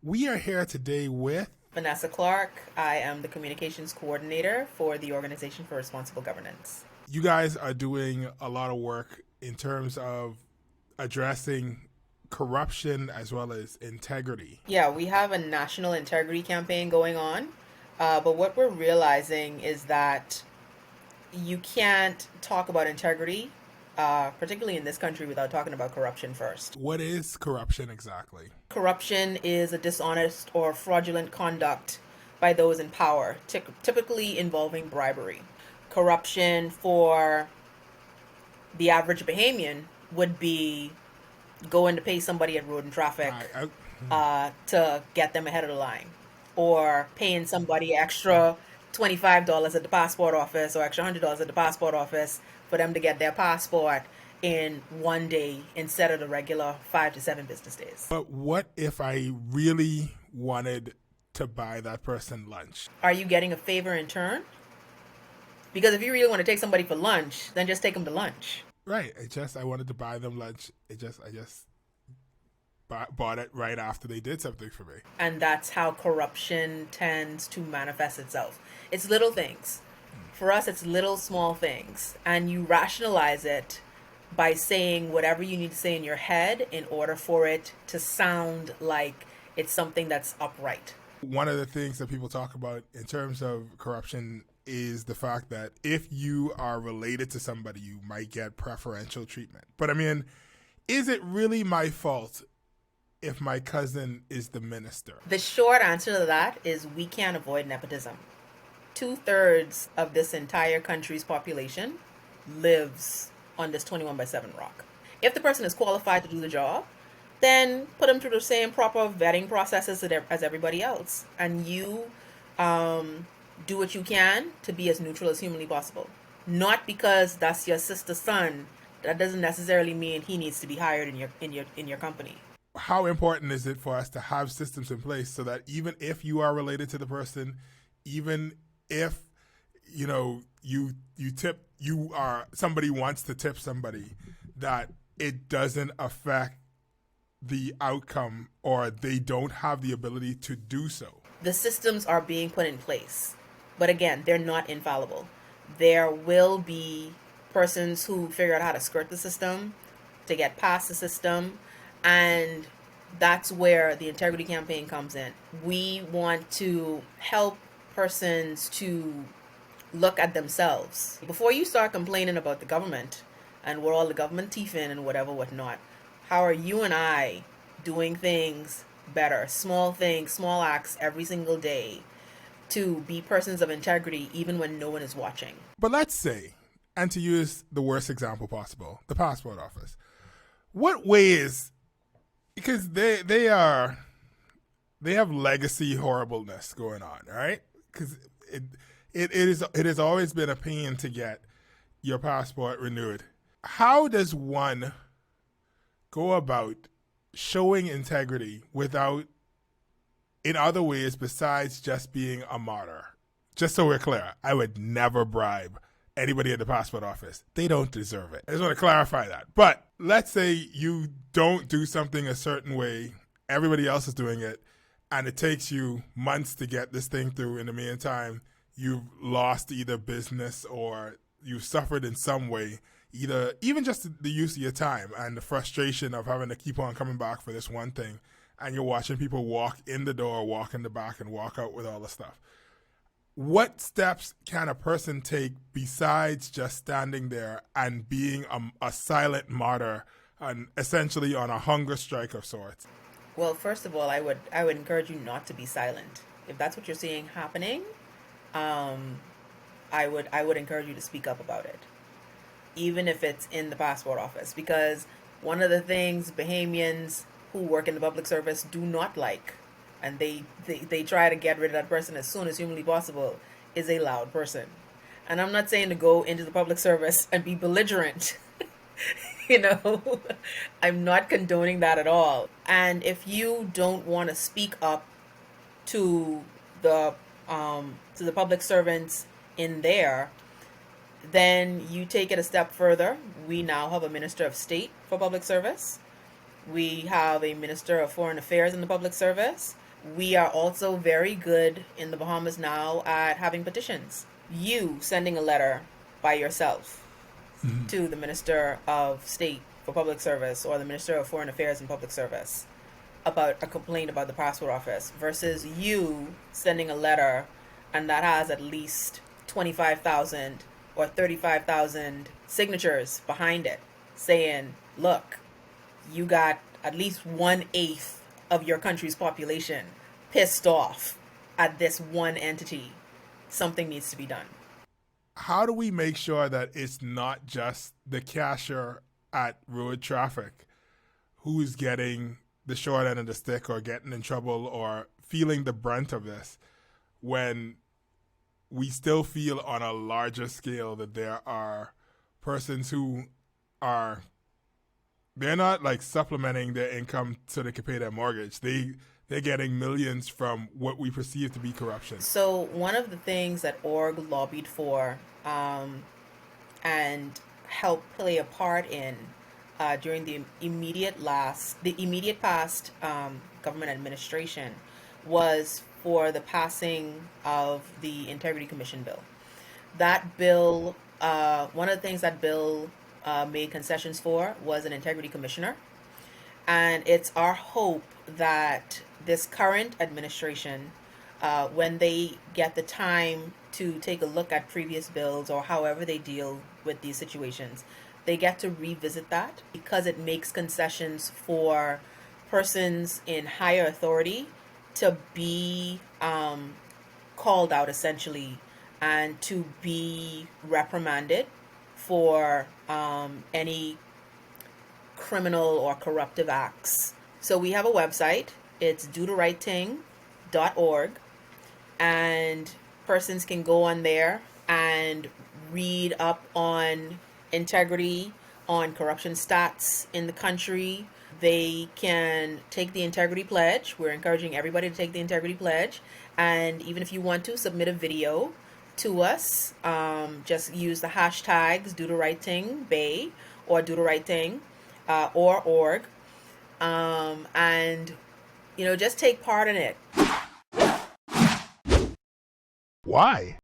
We are here today with Vanessa Clark. I am the communications coordinator for the Organization for Responsible Governance. you guys are doing a lot of work in terms of addressing corruption as well as integrity. Yeah, we have a national integrity campaign going on, but what we're realizing is that you can't talk about integrity, particularly in this country, without talking about corruption first. What is corruption exactly? Corruption is a dishonest or fraudulent conduct by those in power, typically involving bribery. Corruption for the average Bahamian would be going to pay somebody at road and traffic to get them ahead of the line, or paying somebody extra $25 at the passport office or extra $100 at the passport office for them to get their passport in one day instead of the regular 5 to 7 business days. But what if I really wanted to buy that person lunch? Are you getting a favor in turn? Because if you really want to take somebody for lunch, then just take them to lunch. Right. I wanted to buy them lunch. I just bought it right after they did something for me. And that's how corruption tends to manifest itself. It's little things. For us, it's little small things. And you rationalize it by saying whatever you need to say in your head in order for it to sound like it's something that's upright. One of the things that people talk about in terms of corruption is the fact that if you are related to somebody, you might get preferential treatment. But I mean, is it really my fault if my cousin is the minister? The short answer to that is we can't avoid nepotism. 2/3 of this entire country's population lives on this 21/7 rock. If the person is qualified to do the job, then put them through the same proper vetting processes as everybody else. And you do what you can to be as neutral as humanly possible. Not because that's your sister's son, that doesn't necessarily mean he needs to be hired in your company. How important is it for us to have systems in place so that even if you are related to the person, even if you are somebody wants to tip somebody, that it doesn't affect the outcome or they don't have the ability to do so? The systems are being put in place, but again, they're not infallible. There will be persons who figure out how to skirt the system, to get past the system, and that's where the integrity campaign comes in. We want to help persons to look at themselves. Before you start complaining about the government and what all the government teeth in and whatnot, how are you and I doing things better? Small things, small acts every single day to be persons of integrity even when no one is watching. But let's say, and to use the worst example possible, the passport office. What ways, because they have legacy horribleness going on, right? Because it has always been a pain to get your passport renewed. How does one go about showing integrity without, in other ways besides just being a martyr? Just so we're clear, I would never bribe anybody at the passport office. They don't deserve it. I just want to clarify that. But let's say you don't do something a certain way, everybody else is doing it, and it takes you months to get this thing through. In the meantime, you've lost either business or you've suffered in some way, either even just the use of your time and the frustration of having to keep on coming back for this one thing, and you're watching people walk in the door, walk in the back, and walk out with all the stuff. What steps can a person take besides just standing there and being a silent martyr and essentially on a hunger strike of sorts? Well, first of all, I would encourage you not to be silent. If that's what you're seeing happening, I would encourage you to speak up about it, even if it's in the passport office. Because one of the things Bahamians who work in the public service do not like, and they try to get rid of that person as soon as humanly possible, is a loud person. And I'm not saying to go into the public service and be belligerent. I'm not condoning that at all. And if you don't want to speak up to the public servants in there, then you take it a step further. We now have a Minister of State for Public Service. We have a Minister of Foreign Affairs in the public service. We are also very good in the Bahamas now at having petitions. You sending a letter by yourself to the Minister of State for Public Service or the Minister of Foreign Affairs and Public Service about a complaint about the passport office versus you sending a letter and that has at least 25,000 or 35,000 signatures behind it saying, look, you got at least 1/8 of your country's population pissed off at this one entity. Something needs to be done. How do we make sure that it's not just the cashier at road traffic who's getting the short end of the stick or getting in trouble or feeling the brunt of this, when we still feel on a larger scale that there are persons who are, they're not like supplementing their income so they can pay their mortgage. They're getting millions from what we perceive to be corruption. So one of the things that org lobbied for and helped play a part in during the immediate past government administration was for the passing of the Integrity Commission bill. That bill, one of the things that bill made concessions for was an integrity commissioner. And it's our hope that this current administration, when they get the time to take a look at previous bills or however they deal with these situations, they get to revisit that because it makes concessions for persons in higher authority to be called out essentially and to be reprimanded for any criminal or corruptive acts. So we have a website. It's dotherighting.org, and persons can go on there and read up on integrity, on corruption stats in the country. They can take the integrity pledge. We're encouraging everybody to take the integrity pledge. And even if you want to submit a video to us, just use the hashtags do the right thing bay or do the right thing or org, and just take part in it. Why?